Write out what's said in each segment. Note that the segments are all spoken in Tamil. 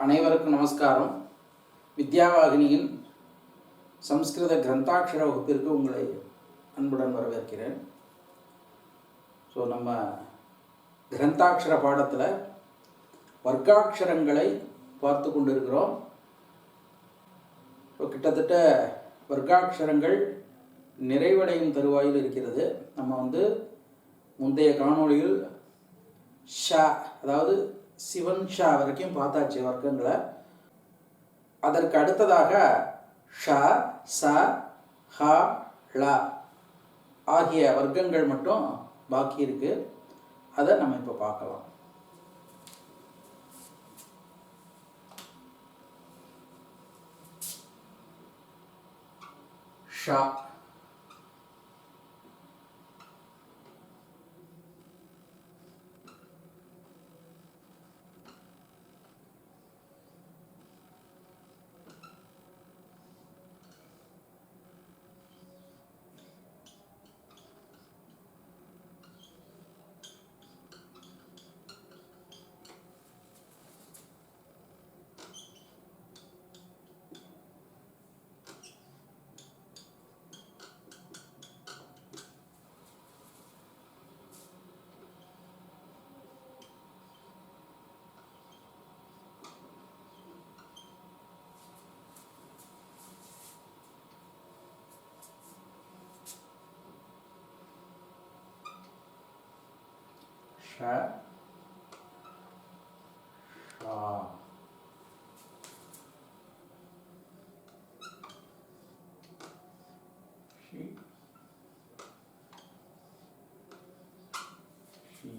அனைவருக்கும் நமஸ்காரம். வித்யாவாகினியின் சம்ஸ்கிருத கிரந்தாட்சர வகுப்பிற்கு உங்களை அன்புடன் வரவேற்கிறேன். ஸோ நம்ம கிரந்தாட்சர பாடத்தில் வர்க்காட்சரங்களை பார்த்து கொண்டிருக்கிறோம். ஸோ கிட்டத்தட்ட வர்க்காட்சரங்கள் நிறைவடையும் தருவாயில் இருக்கிறது. நம்ம முந்தைய காணொளியில் ஷா, அதாவது சிவன் ஷா வரைக்கும் பார்த்தாச்சு வர்க்கங்களை. அதற்கு அடுத்ததாக ஷ, ச, ஹ, ள ஆகிய வர்க்கங்கள் மட்டும் பாக்கி இருக்கு. அதை நம்ம இப்போ பார்க்கலாம். ஷ, ஷ, ஷா, ஷி, ஷி,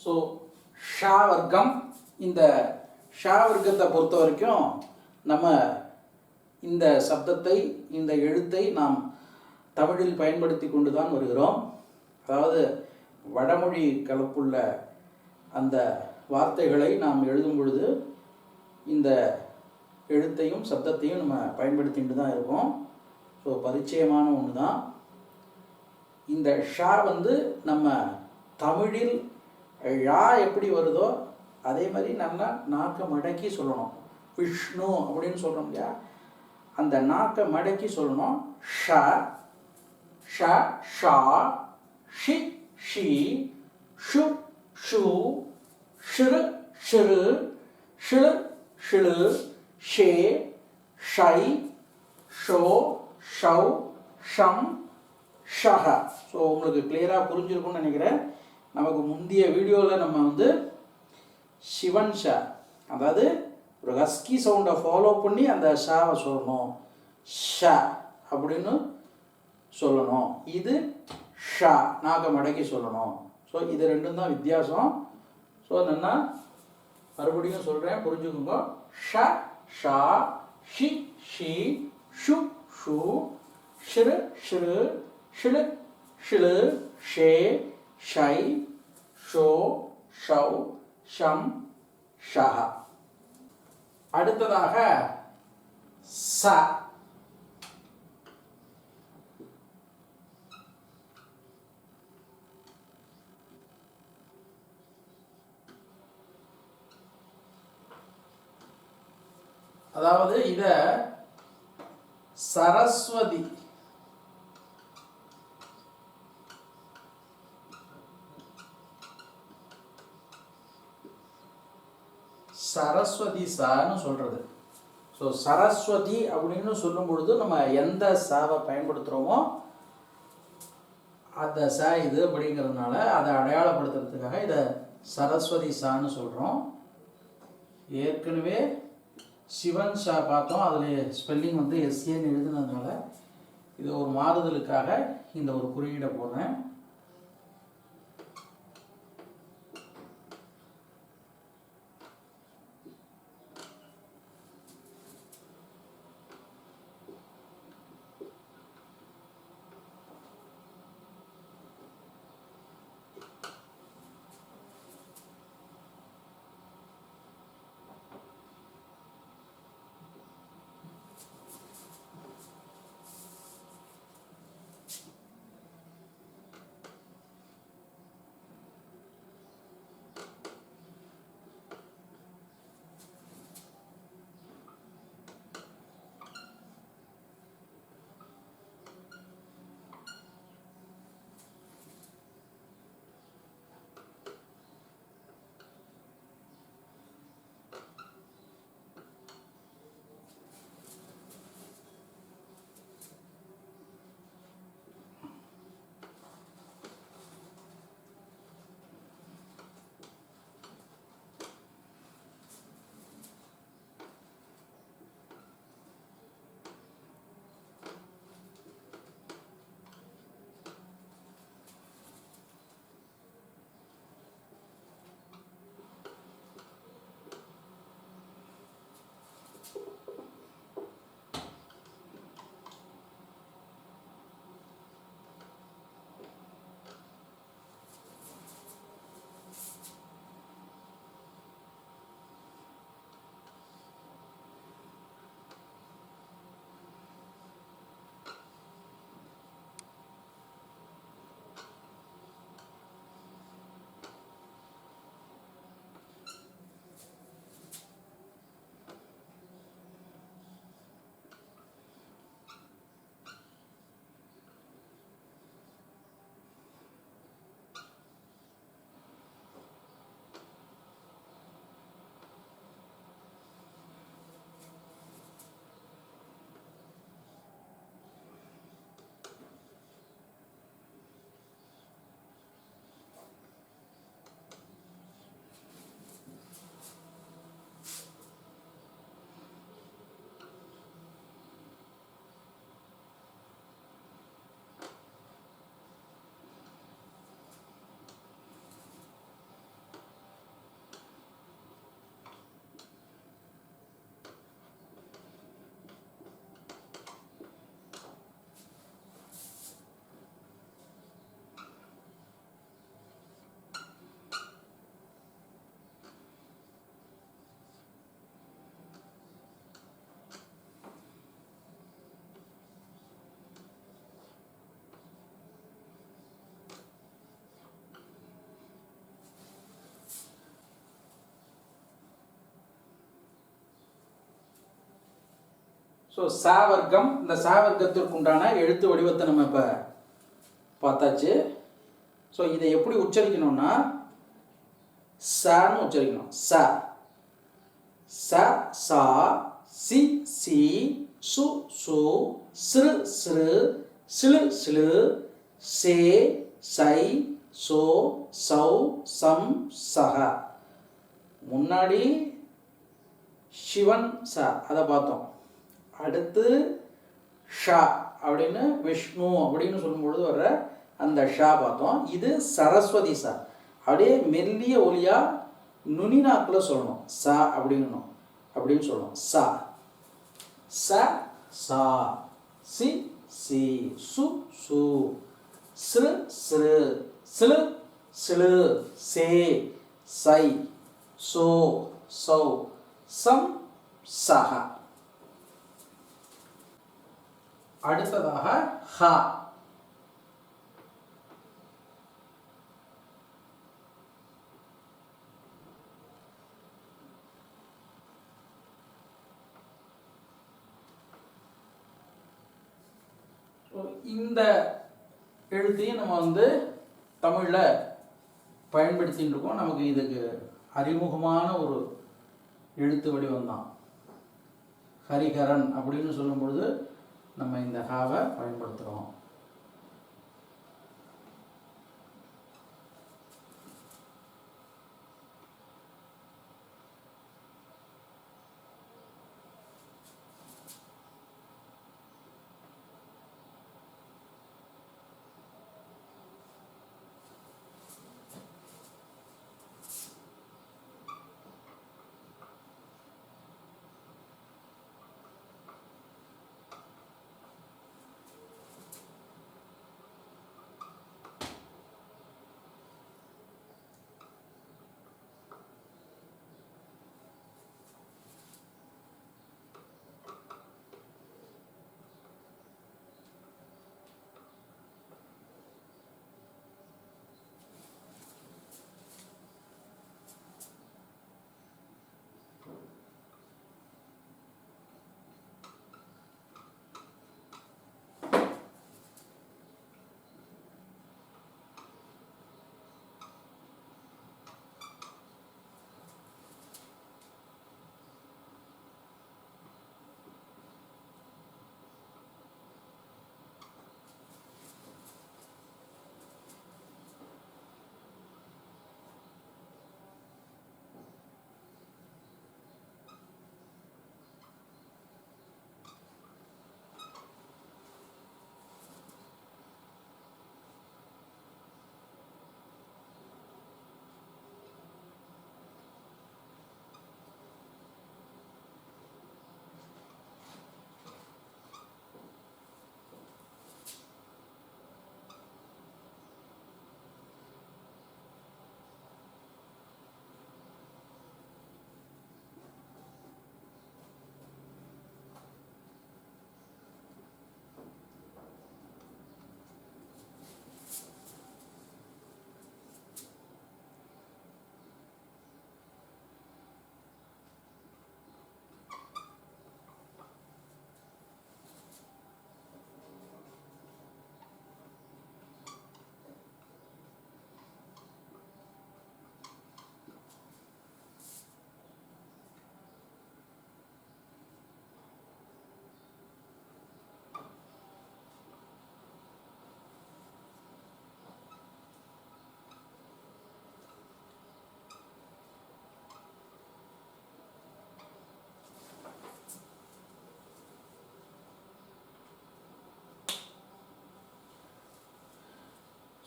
ஸோ ஷா வர்க்கம். இந்த ஷா வர்க்கத்தை பொறுத்த வரைக்கும் நம்ம இந்த சப்தத்தை, இந்த எழுத்தை நாம் தமிழில் பயன்படுத்தி கொண்டு தான் வருகிறோம். அதாவது வடமொழி கலப்புள்ள அந்த வார்த்தைகளை நாம் எழுதும் பொழுது இந்த எழுத்தையும் சப்தத்தையும் நம்ம பயன்படுத்திட்டு தான் இருக்கோம். ஸோ பரிச்சயமான ஒன்று தான். இந்த ஷா நம்ம தமிழில் ழா எப்படி வருதோ அதே மாதிரி நல்லா நாக்கை மடக்கி சொல்லணும். விஷ்ணு அப்படின்னு சொல்கிறோம் இல்லையா, அந்த நாக்கை மடக்கி சொல்லணும். ஷ, ஷ ஷா ஷி ஷி ஷு ஷு ஷிரு ஷிரு ஷிளு ஷிளு ஷே ஷை ஷோ ஷவ் ஷம் ஷஹ. ஸோ உங்களுக்கு கிளியராக புரிஞ்சிருக்கும்னு நினைக்கிறேன். நமக்கு முந்தைய வீடியோவில் நம்ம வந்து சிவன் ஷா, அதாவது ஒரு ஹஸ்கி சவுண்டை ஃபாலோ பண்ணி அந்த ஷாவை சொல்லணும், ஷா அப்படின்னு சொல்லணும். இது ஷா நாக்க மடக்கி சொல்லணும். ஸோ இது ரெண்டும் தான் வித்தியாசம். ஸோ என்னென்னா மறுபடியும் சொல்கிறேன், புரிஞ்சுக்கோங்க. ஷ ஷா ஷி ஷி ஷு ஷு ஷிரு ஷிரு ஷிளு ஷிளு ஷே ஷை ஷோ ஷவ் ஷம் ஷஹ. அடுத்ததாக ச. அதாவது இத சரஸ்வதி, சரஸ்வதி சான்னு சொல்றது. ஸோ சரஸ்வதி அப்படின்னு சொல்லும் பொழுது நம்ம எந்த சாவை பயன்படுத்துகிறோமோ அந்த சா இது அப்படிங்கிறதுனால அதை அடையாளப்படுத்துறதுக்காக இதை சரஸ்வதி சான்னு சொல்கிறோம். ஏற்கனவே சிவன் ஷா பார்த்தோம், அதில் ஸ்பெல்லிங் வந்து எஸ்ஏன்னு எழுதுனதுனால இது ஒரு மாறுதலுக்காக இந்த ஒரு குறியீடை போடுறேன். ஸோ சா வர்க்கம், இந்த சா வர்க்கத்திற்கு உண்டான எழுத்து வடிவத்தை நம்ம இப்போ பார்த்தாச்சு. ஸோ இதை எப்படி உச்சரிக்கணும்னா சன்னு உச்சரிக்கணும். ச ச சா சி சி சு சு சிறு சிறு சிலு சிலு சே சை சோ சௌ சம் சஹ. முன்னாடி சிவன் ச அதை பார்த்தோம். அடுத்து ஷா அப்படின்னு விஷ்ணு அப்படின்னு சொல்லும்பொழுது வர்ற அந்த ஷா பார்த்தோம். இது சரஸ்வதி சா. அப்படியே மெல்லிய ஒலியா நுனி நாக்கில் சொல்லணும். சா அப்படின்னு சொல்லணும். சா ச சா சி சி சு சு சிறு சிறு சிலு சிலு சே சை சோ சௌ சம் சஹ. அடுத்ததாக ஹ. இந்த எழுத்தையும் நம்ம தமிழில் பயன்படுத்தின்னு இருக்கோம். நமக்கு இதுக்கு அறிமுகமான ஒரு எழுத்து வடிவம் தான் ஹரிஹரன் அப்படின்னு சொல்லும் பொழுது நம்ம இந்த ஹாவை பயன்படுத்துகிறோம்.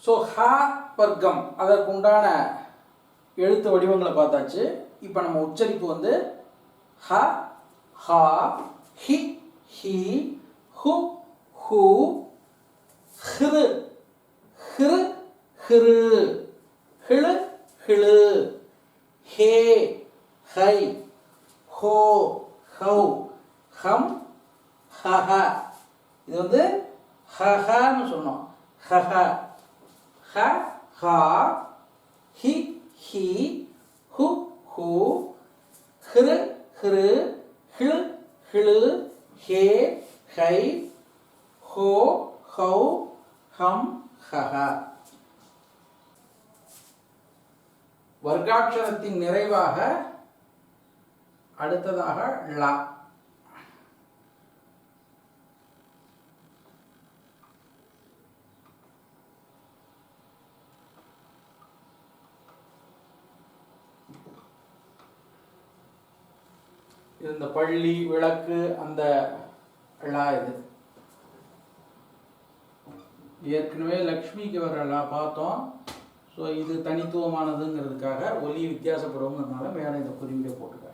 ஸோ ஹ வர்க்கம் அதற்கு உண்டான எழுத்து வடிவங்களை பார்த்தாச்சு. இப்போ நம்ம உச்சரிப்பு ஹ ஹா ஹி ஹி ஹு ஹு ஹிரு ஹிரு ஹிரு ஹிளு ஹிளு ஹே ஹை ஹோ ஹௌ ஹம் ஹஹ. இது ஹஹன்னு சொன்னோம். ஹஹ ஹ ஹா ஹி ஹி ஹு ஹு ஹிரு ஹிரு ஹிளு ஹிளு ஹே ஹை ஹோ ஹௌ ஹம் ஹஹ. வர்க்காட்சரத்தின் நிறைவாக அடுத்ததாக ல. இந்த பள்ளி விளக்கு அந்த ழா இது. ஏற்கனவே லக்ஷ்மிக்கு வர ழா பார்த்தோம். ஸோ இது தனித்துவமானதுங்கிறதுக்காக ஒலி வித்தியாசப்படுறதுனால மேலே இந்த குறியீடை போட்டுக்க.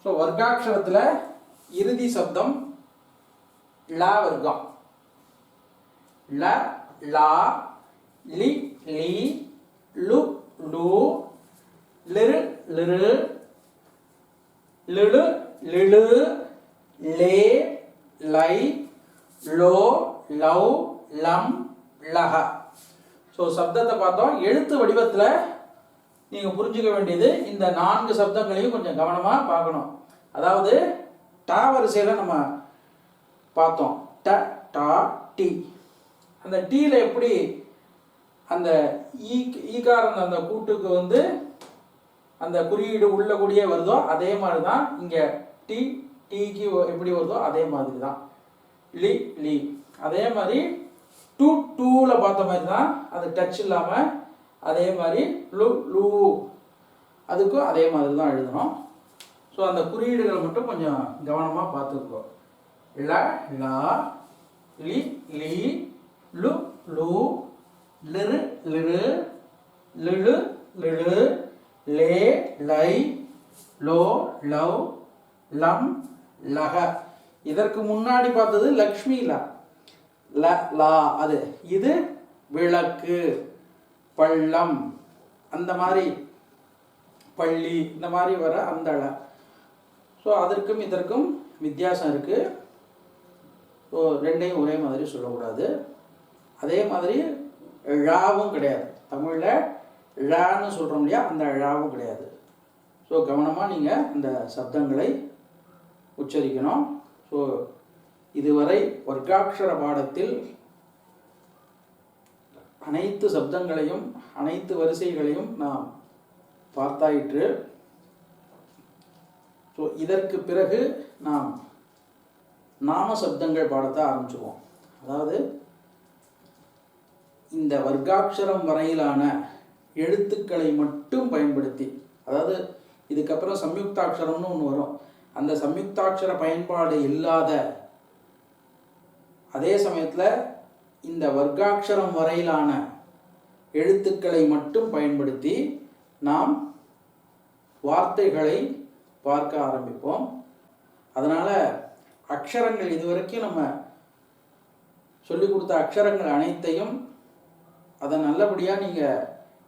ஸோ வர்க்காட்சரத்தில் இறுதி சப்தம் ல வர்க்கம். ல, லா, லி, லி, லு, lu, லிரு, லிரு, லிழு, லிழு, லே, லை, லோ, லவ், லம், லஹ. ஸோ சப்தத்தை பார்த்தோம். எழுத்து வடிவத்தில் நீங்கள் புரிஞ்சுக்க வேண்டியது இந்த 4 சப்தங்களையும் கொஞ்சம் கவனமாக பார்க்கணும். அதாவது டா வரிசையில் நம்ம பார்த்தோம். ட, டா, டி. அந்த டீல எப்படி அந்த ஈகாரம் அந்த கூட்டுக்கு வந்து அந்த குறியீடு உள்ளக்கூடிய வருதோ அதே மாதிரி தான் இங்கே டி, டீக்கு எப்படி வருதோ அதே மாதிரி தான். லி, லி. அதே மாதிரி டூ, டூவில் பார்த்த மாதிரி தான் அது டச் இல்லாமல் அதே மாதிரி லு, லூ அதுக்கும் அதே மாதிரி தான் எழுதணும். ஸோ அந்த குறியீடுகளை மட்டும் கொஞ்சம் கவனமாக பார்த்துக்கோ. ல, லா, லி, லி, லு, லு, லிரு, லிரு, லிழு, லிழு, லே, லை, லோ, லவ், லம், லஹ. இதற்கு முன்னாடி பார்த்தது லக்ஷ்மி லா. ல, லா அது. இது விளக்கு. பள்ளம் அந்த மாதிரி, பள்ளி இந்த மாதிரி வர அந்த ழ. ஸோ அதற்கும் இதற்கும் வித்தியாசம் இருக்குது. ஸோ ரெண்டையும் ஒரே மாதிரி சொல்லக்கூடாது. அதே மாதிரி ழாவும் கிடையாது. தமிழில் ழான்னு சொல்கிறோம் இல்லையா, அந்த ழாவும் கிடையாது. ஸோ கவனமாக நீங்கள் இந்த சப்தங்களை உச்சரிக்கணும். ஸோ இதுவரை வர்க்காட்சர பாடத்தில் அனைத்து சப்தங்களையும் அனைத்து வரிசைகளையும் நாம் பார்த்தாயிற்று. ஸோ இதற்கு பிறகு நாம் நாம சப்தங்கள் பாடத்தை ஆரம்பிச்சுவோம். அதாவது இந்த வர்க்காட்சரம் வரையிலான எழுத்துக்களை மட்டும் பயன்படுத்தி, அதாவது இதுக்கப்புறம் சம்யுக்தாட்சரம்னு ஒன்று வரும். அந்த சம்யுக்தாட்சர பயன்பாடு இல்லாத, அதே சமயத்தில் இந்த வர்க்காட்சரம் வரையிலான எழுத்துக்களை மட்டும் பயன்படுத்தி நாம் வார்த்தைகளை பார்க்க ஆரம்பிப்போம். அதனால் அக்ஷரங்கள் இதுவரைக்கும் நம்ம சொல்லிக் கொடுத்த அக்ஷரங்கள் அனைத்தையும் அதை நல்லபடியாக நீங்கள்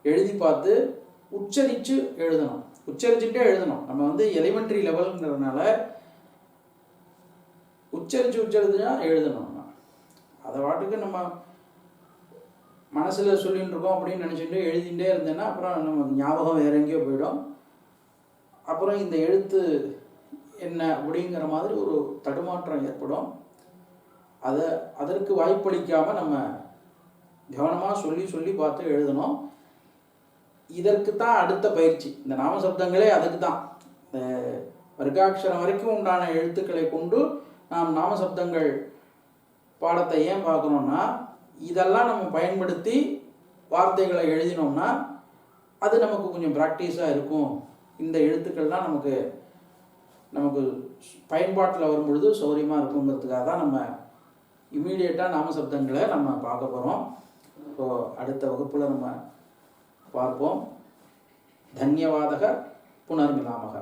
எழுதி பார்த்து உச்சரித்து எழுதணும். உச்சரிச்சுட்டே எழுதணும். நம்ம வந்து எலிமெண்ட்ரி லெவலுங்கிறதுனால உச்சரித்து எழுதணும். அதை வாட்டுக்கு நம்ம மனசில் சொல்லிகிட்டு இருக்கோம் அப்படின்னு நினச்சிட்டு எழுதிகிட்டே இருந்தேன்னா அப்புறம் நமக்கு ஞாபகம் வேற எங்கேயோ போயிடும். அப்புறம் இந்த எழுத்து என்ன அப்படிங்கிற மாதிரி ஒரு தடுமாற்றம் ஏற்படும். அதற்கு வாய்ப்பளிக்காமல் நம்ம கவனமாக சொல்லி பார்த்து எழுதணும். இதற்கு தான் அடுத்த பயிற்சி. இந்த நாமசப்தங்களே அதுக்கு தான். இந்த வர்க்காட்சரம் வரைக்கும் உண்டான எழுத்துக்களை கொண்டு நாம் நாமசப்தங்கள் பாடத்தை ஏன் பார்க்கணுன்னா, இதெல்லாம் நம்ம பயன்படுத்தி வார்த்தைகளை எழுதினோம்னா அது நமக்கு கொஞ்சம் ப்ராக்டிஸாக இருக்கும். இந்த எழுத்துக்கள்லாம் நமக்கு பயன்பாட்டில் வரும்பொழுது சௌரியமாக இருக்குங்கிறதுக்காக தான் நம்ம இம்மீடியட்டாக நாமசப்தங்களை நம்ம பார்க்க போகிறோம். ஸோ அடுத்த வகுப்பில் நம்ம பார்ப்போம். தன்யவாதக புனர்மிலாமக.